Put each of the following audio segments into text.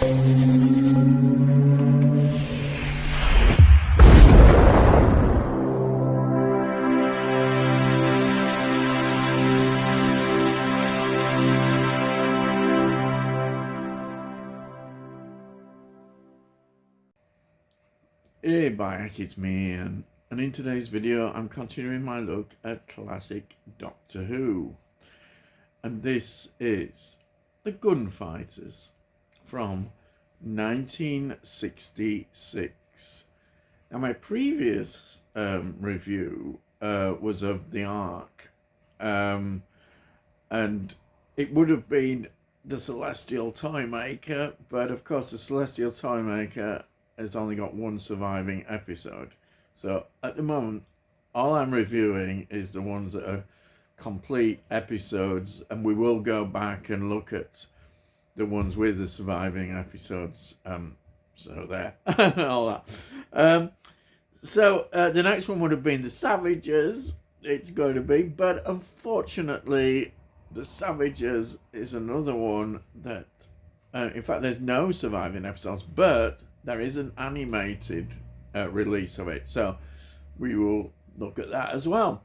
Hey Bayek, it's me Ian, and in today's video I'm continuing my look at classic Doctor Who, and this is the Gunfighters from 1966. Now my previous review was of the Ark, and it would have been the Celestial Toymaker, but of course the Celestial Toymaker has only got one surviving episode. So at the moment, all I'm reviewing is the ones that are complete episodes, and we will go back and look at the ones with the surviving episodes. So there, all that. So the next one would have been the Savages. It's going to be, but unfortunately, the Savages is another one that, in fact, there's no surviving episodes, but there is an animated release of it, so we will look at that as well.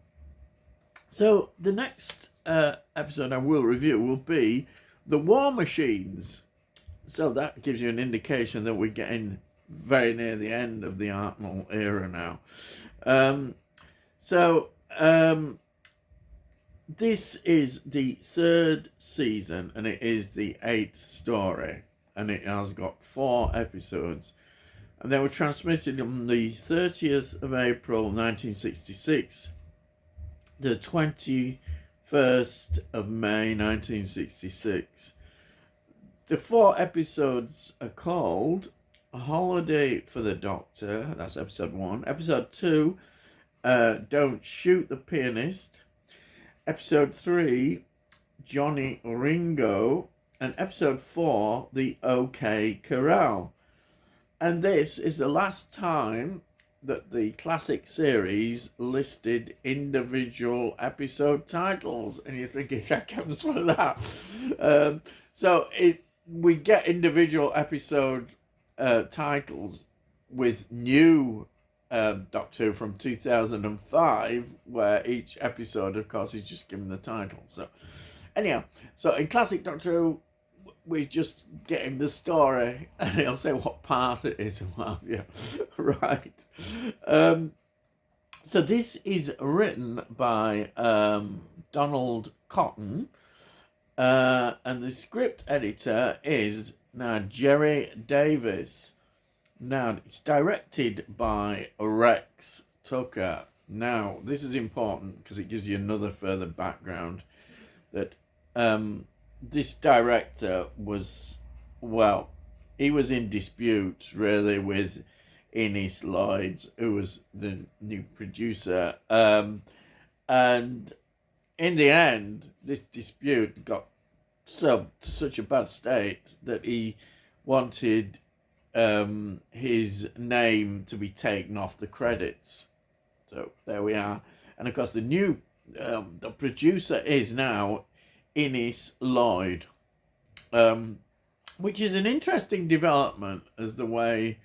So the next episode I will review will be the War Machines. So that gives you an indication that we're getting very near the end of the Artnell era now. This is the third season, and it is the 8th story. And it has got 4 episodes. And they were transmitted on the 30th of April 1966, the 21st of May 1966. The 4 episodes are called A Holiday for the Doctor, that's episode 1. Episode 2, Don't Shoot the Pianist. Episode 3, Johnny Ringo. And episode 4, the OK Corral. And this is the last time that the classic series listed individual episode titles. And you're thinking, that comes from that. We get individual episode titles with new Doctor Who from 2005, where each episode, of course, is just given the title. So anyhow, so in classic Doctor Who, we're just getting the story, and he'll say what part it is and what have you. Right. So this is written by Donald Cotton, and the script editor is now Jerry Davis. Now, it's directed by Rex Tucker. Now, this is important because it gives you another further background that this director was, well, he was in dispute really with Innes Lloyd, who was the new producer. And in the end, this dispute got to such a bad state that he wanted his name to be taken off the credits. So there we are. And of course, the new the producer is now Innes Lloyd, which is an interesting development as the way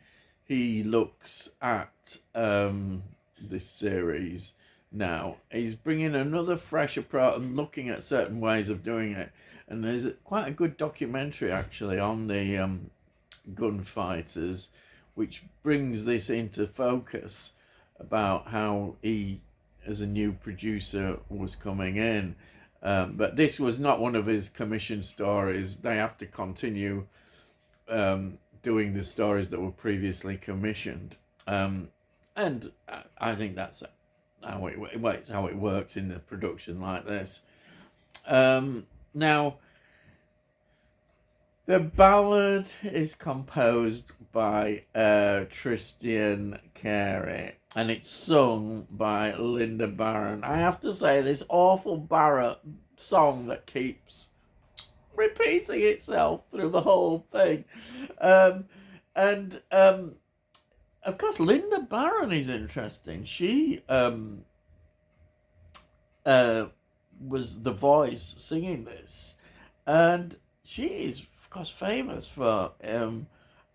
he looks at this series now. He's bringing another fresh approach and looking at certain ways of doing it. And there's quite a good documentary actually on the Gunfighters, which brings this into focus about how he, as a new producer, was coming in. But this was not one of his commissioned stories. They have to continue doing the stories that were previously commissioned. And I think that's how it works in the production like this. Now, the ballad is composed by Tristan Carey, and it's sung by Linda Barron. I have to say, this awful Barrett song that keeps repeating itself through the whole thing. Of course, Linda Barron is interesting. She was the voice singing this, and she is course, famous for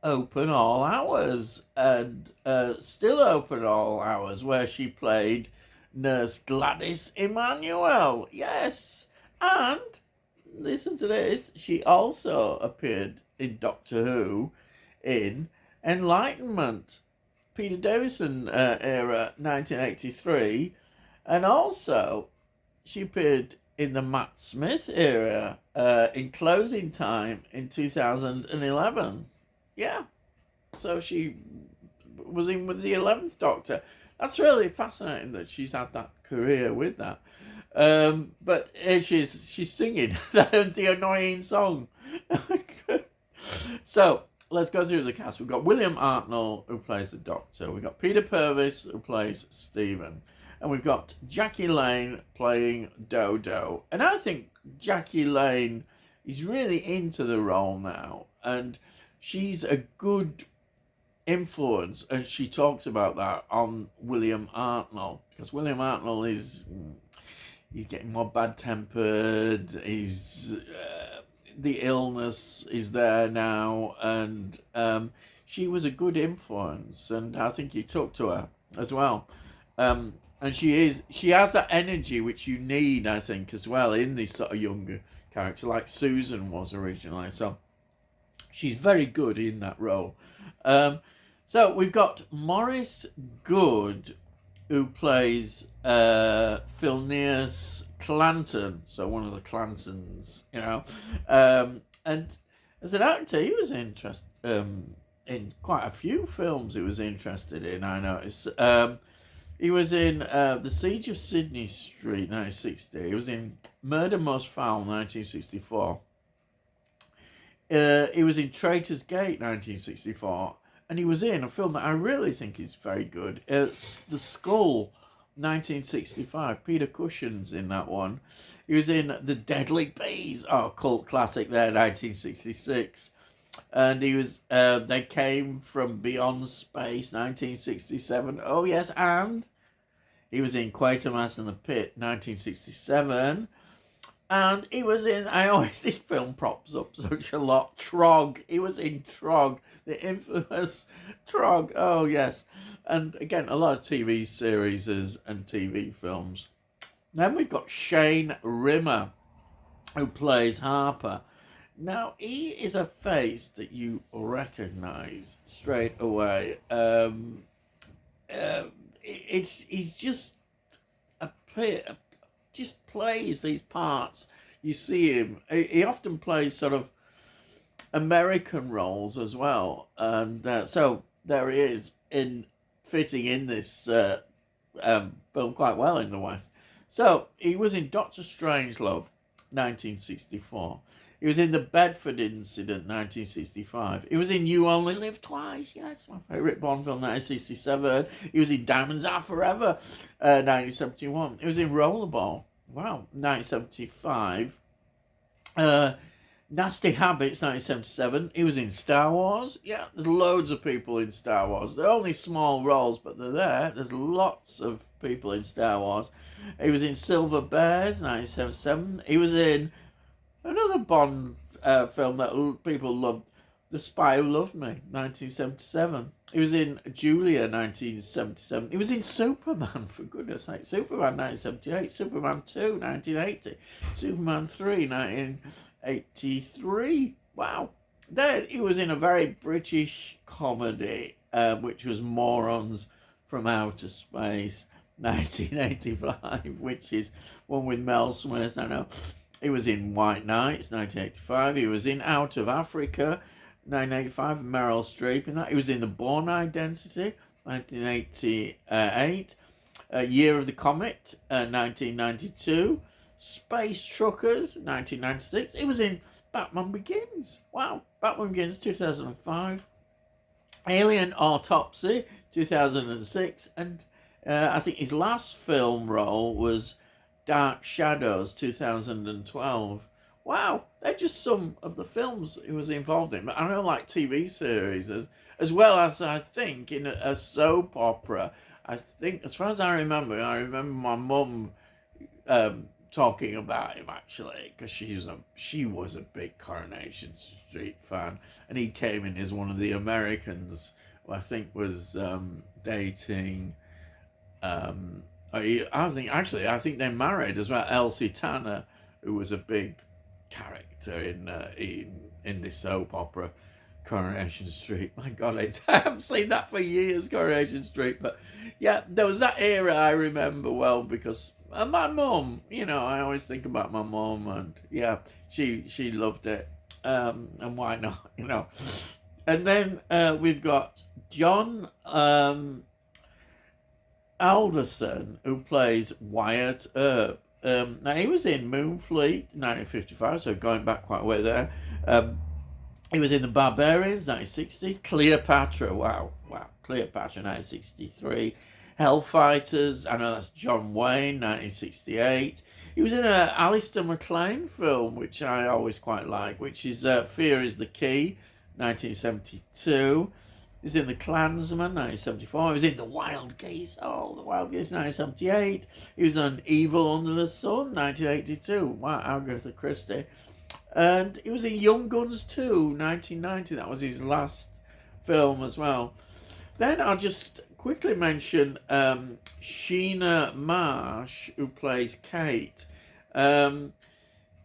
Open All Hours and Still Open All Hours, where she played Nurse Gladys Emmanuel. Yes. And listen to this, she also appeared in Doctor Who in Enlightenment, Peter Davison era, 1983, and also she appeared in the Matt Smith era in Closing Time in 2011. Yeah, so she was in with the 11th Doctor. That's really fascinating that she's had that career with that. But she's singing the annoying song. So let's go through the cast. We've got William Hartnell, who plays the Doctor. We've got Peter Purvis, who plays Stephen. And we've got Jackie Lane playing Dodo. And I think Jackie Lane is really into the role now. And she's a good influence. And she talks about that on William Hartnell. Because William Hartnell he's getting more bad-tempered. The illness is there now. And she was a good influence. And I think he took to her as well. And she has that energy which you need, I think, as well, in this sort of younger character, like Susan was originally. So she's very good in that role. So we've got Maurice Good, who plays Phineas Clanton, so one of the Clantons, you know. And as an actor, he was interested in quite a few films he was interested in, I noticed. He was in The Siege of Sydney Street, 1960. He was in Murder Most Foul, 1964. He was in Traitor's Gate, 1964. And he was in a film that I really think is very good. It's The Skull, 1965. Peter Cushing's in that one. He was in The Deadly Bees, cult classic there, 1966. And he was, They Came from Beyond Space, 1967. Oh, yes, and he was in Quatermass and the Pit, 1967. And he was in, this film props up such a lot, Trog. He was in Trog, the infamous Trog. Oh, yes. And again, a lot of TV series and TV films. Then we've got Shane Rimmer, who plays Harper. Now, he is a face that you recognise straight away. He's just just plays these parts. You see him. He often plays sort of American roles as well. And so there he is, fitting in this film quite well in the West. So he was in Doctor Strangelove, 1964. He was in The Bedford Incident, 1965. He was in You Only Live Twice. Yeah, it's my favourite Bond film, 1967. He was in Diamonds Are Forever, 1971. He was in Rollerball, 1975. Nasty Habits, 1977. He was in Star Wars. Yeah, there's loads of people in Star Wars. They're only small roles, but they're there. There's lots of people in Star Wars. He was in Silver Bears, 1977. He was in another Bond film that people loved, The Spy Who Loved Me, 1977. He was in Julia, 1977. He was in Superman, for goodness sake. Superman, 1978. Superman 2, 1980. Superman 3, 1983. Wow. Then he was in a very British comedy, which was Morons from Outer Space, 1985, which is one with Mel Smith, I know. He was in White Nights, 1985. He was in Out of Africa, 1985, Meryl Streep in that. He was in The Bourne Identity, 1988. Year of the Comet, 1992. Space Truckers, 1996. He was in Batman Begins. Wow. Batman Begins, 2005. Alien Autopsy, 2006. And I think his last film role was Dark Shadows, 2012. Wow, they're just some of the films he was involved in. But I know, like TV series, as well as I think in a soap opera. I think, as far as I remember my mum talking about him actually, because she was a big Coronation Street fan, and he came in as one of the Americans who I think was dating. I think they married as well. Elsie Tanner, who was a big character in this soap opera, Coronation Street. My God, I haven't seen that for years, Coronation Street. But yeah, there was that era I remember well because my mum, I always think about my mum, and yeah, she loved it. And why not, And then we've got John Alderson, who plays Wyatt Earp. Now, he was in Moonfleet, 1955, so going back quite a way there. He was in The Barbarians, 1960. Cleopatra, wow. Cleopatra, 1963. Hellfighters, I know that's John Wayne, 1968. He was in an Alistair MacLean film, which I always quite like, which is Fear is the Key, 1972. He was in The Klansman, 1974. He was in The Wild Geese, The Wild Geese, 1978. He was on Evil Under the Sun, 1982. Wow, Agatha Christie. And he was in Young Guns 2, 1990. That was his last film as well. Then I'll just quickly mention Sheena Marsh, who plays Kate. A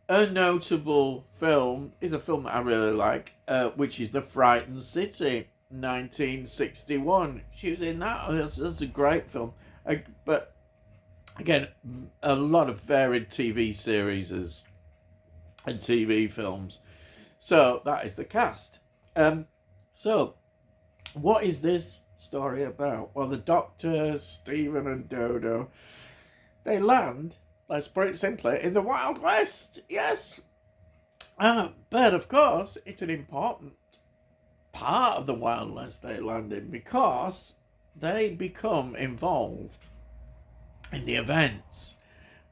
notable film is a film that I really like, which is The Frightened City, 1961. She was in that. That's a great film. But again, a lot of varied TV series and TV films. So that is the cast. So what is this story about? Well, the Doctor, Stephen and Dodo, they land, let's put it simply, in the Wild West. Yes. But of course, it's an important part of the Wild West they land in because they become involved in the events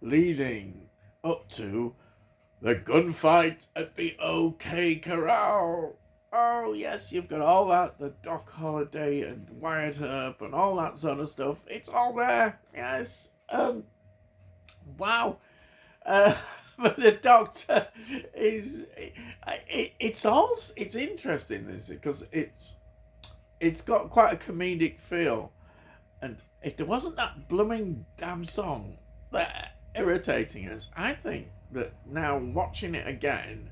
leading up to the gunfight at the OK Corral. Oh, yes, you've got all that, the Doc Holliday and Wyatt Earp and all that sort of stuff. It's all there, yes. Wow. But the Doctor is... It's interesting, this, because it's got quite a comedic feel. And if there wasn't that blooming damn song that irritating us, I think that now watching it again,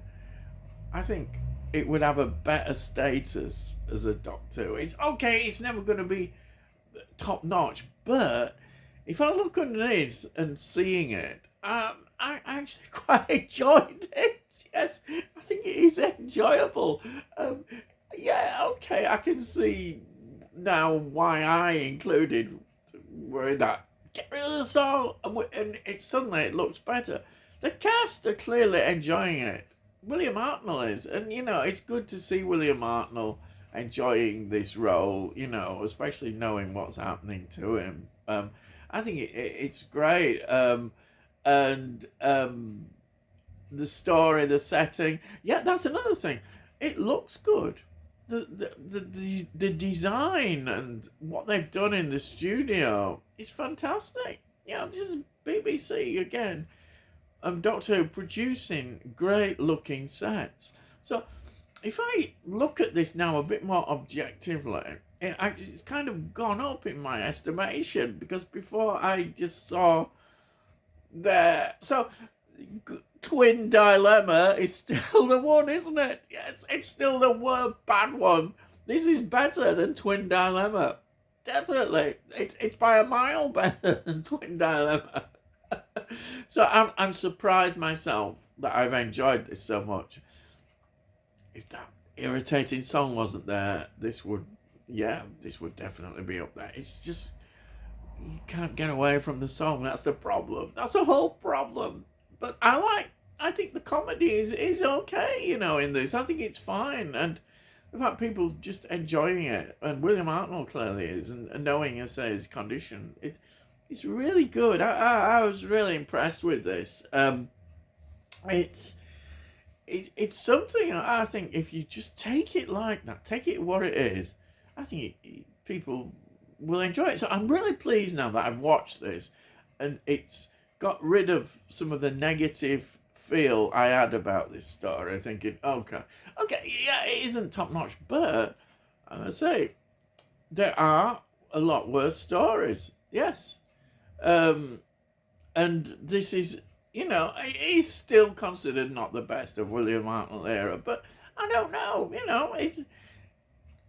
I think it would have a better status as a Doctor. It's okay, it's never going to be top notch, but if I look underneath and seeing it, I actually quite enjoyed it. Yes, I think it is enjoyable. Yeah, okay, I can see now why I included where that get rid of the song, and suddenly it looks better. The cast are clearly enjoying it. William Hartnell is, and it's good to see William Hartnell enjoying this role, especially knowing what's happening to him. I think it's great. And the story, the setting, yeah, that's another thing. It looks good. The design and what they've done in the studio is fantastic. This is BBC again. Doctor Who producing great looking sets. So if I look at this now a bit more objectively, it's kind of gone up in my estimation, because before I just saw there. So Twin Dilemma is still the one, isn't it? Yes, it's still the worst bad one. This is better than Twin Dilemma. Definitely. It's by a mile better than Twin Dilemma. So I'm surprised myself that I've enjoyed this so much. If that irritating song wasn't there, this would definitely be up there. It's just, you can't get away from the song. That's the problem. That's the whole problem. But I think the comedy is okay, in this. I think it's fine. And the fact people just enjoying it, and William Hartnell clearly is, and knowing his condition, it's really good. I was really impressed with this. It's something I think if you just take it like that, take it what it is, I think people will enjoy it. So I'm really pleased now that I've watched this, and it's got rid of some of the negative feel I had about this story, thinking, okay, yeah, it isn't top notch, but I say there are a lot worse stories. Yes, and this is, he's still considered not the best of William Hartnell era, but I don't know,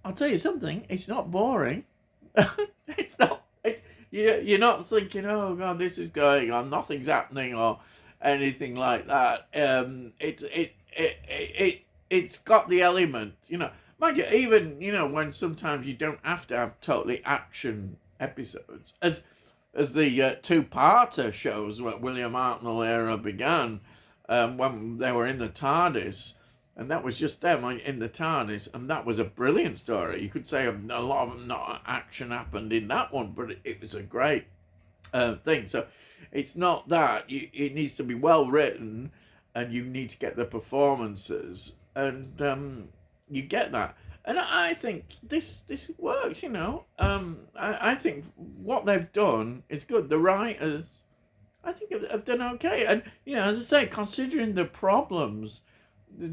I'll tell you something, it's not boring. It's not. You're not thinking, oh God, this is going on, nothing's happening or anything like that. It's got the element, Mind you, even when sometimes you don't have to have totally action episodes, as the two-parter shows what William Hartnell era began, when they were in the TARDIS. And that was just them in the TARDIS, and that was a brilliant story. You could say a lot of not action happened in that one, but it was a great thing. So it's not that. It needs to be well written, and you need to get the performances, and you get that. And I think this works, I think what they've done is good. The writers, I think, have done okay. And, as I say, considering the problems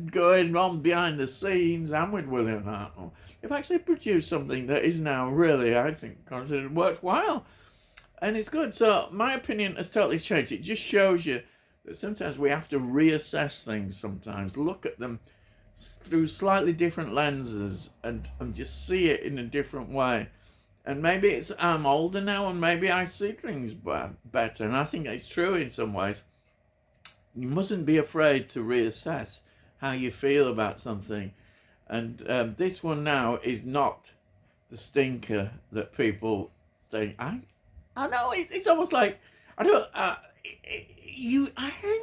going on behind the scenes and with William Hartnell, they've actually produced something that is now really, I think, considered worthwhile. And it's good. So my opinion has totally changed. It just shows you that sometimes we have to reassess things sometimes, look at them through slightly different lenses and just see it in a different way. And maybe I'm older now and maybe I see things better. And I think it's true in some ways. You mustn't be afraid to reassess how you feel about something. And this one now is not the stinker that people think. I know, it's almost like, I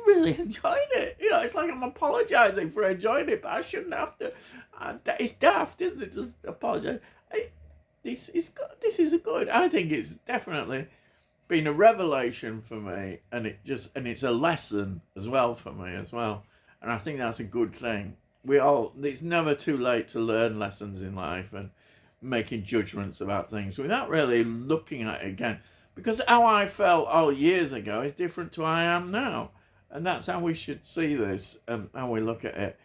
really enjoyed it. It's like I'm apologising for enjoying it, but I shouldn't have to. It's daft, isn't it, just apologise. This is good. This is good. I think it's definitely been a revelation for me, and it's a lesson as well for me as well. And I think that's a good thing. It's never too late to learn lessons in life and making judgments about things without really looking at it again. Because how I felt years ago is different to how I am now. And that's how we should see this, how we look at it.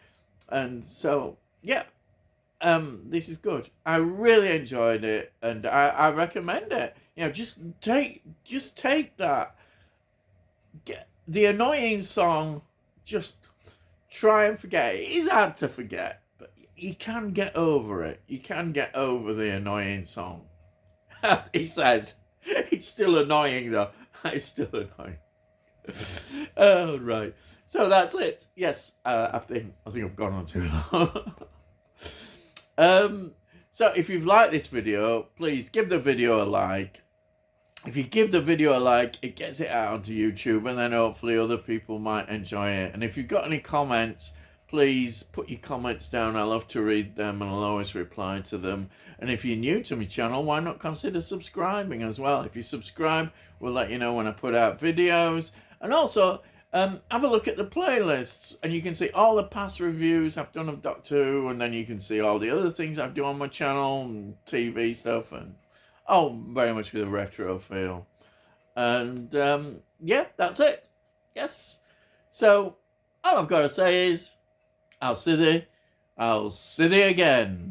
And so, yeah, this is good. I really enjoyed it, and I recommend it. Just take that. Get the annoying song, just try and forget it. It is hard to forget, but you can get over it. You can get over the annoying song. He says, it's still annoying though. It's still annoying. Oh, right. So that's it. Yes, I think I've gone on too long. So if you've liked this video, please give the video a like. If you give the video a like, it gets it out onto YouTube, and then hopefully other people might enjoy it. And if you've got any comments, please put your comments down. I love to read them, and I'll always reply to them. And if you're new to my channel, why not consider subscribing as well? If you subscribe, we'll let you know when I put out videos. And also, have a look at the playlists, and you can see all the past reviews I've done of Doctor Who, and then you can see all the other things I do on my channel, and TV stuff, and very much with a retro feel. And yeah, that's it. Yes. So all I've got to say is, I'll see thee again.